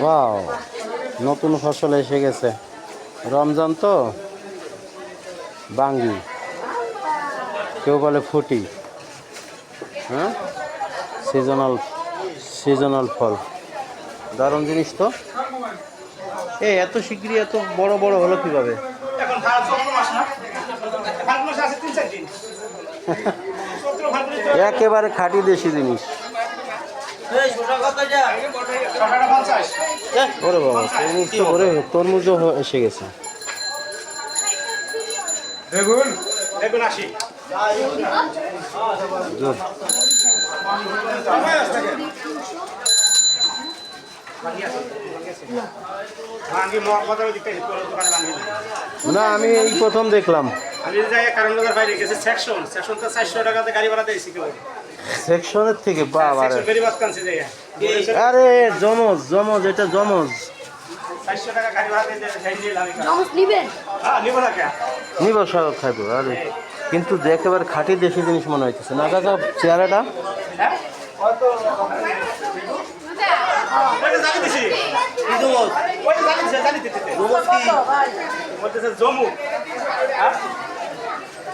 Wow, নতুন ফসল এসে গেছে। রমজান তো বাঙ্গি, কেউ বলে ফুটি। হ্যাঁ, সিজনাল সিজনাল ফল, দারুণ জিনিস তো। এত শিগগিরই এত বড় বড় হলো কিভাবে? একেবারে খাঁটি দেশি জিনিস। ওরে বাবা, তরমুজ তো তরমুজও এসে গেছে। বেগুন বেগুন 80। না, আমি এই প্রথম দেখলাম। আমি যাই কারণ বাইরে গেছে সেকশন তো 400 টাকাতে গাড়ি ভাড়া দিয়েছি কেউ। সেকশনের থেকে বাবা রে। আরে জমজ জমজ, এটা জমজ। 400 টাকা গাড়ি ভাড়া দিয়ে জমজ নিবেন? হ্যাঁ নিব না কে? নিব, স্বাগত থাকবো। আরে কিন্তু একেবারে খাঁটি দেশি জিনিস মনে হইতেছে না কাকা, চেহারাটা। হ্যাঁ কত ওইটা জানি দিছি কি জমজ? ওইটা জানি দিতে জমজ কি বলতেছে জমু। হ্যাঁ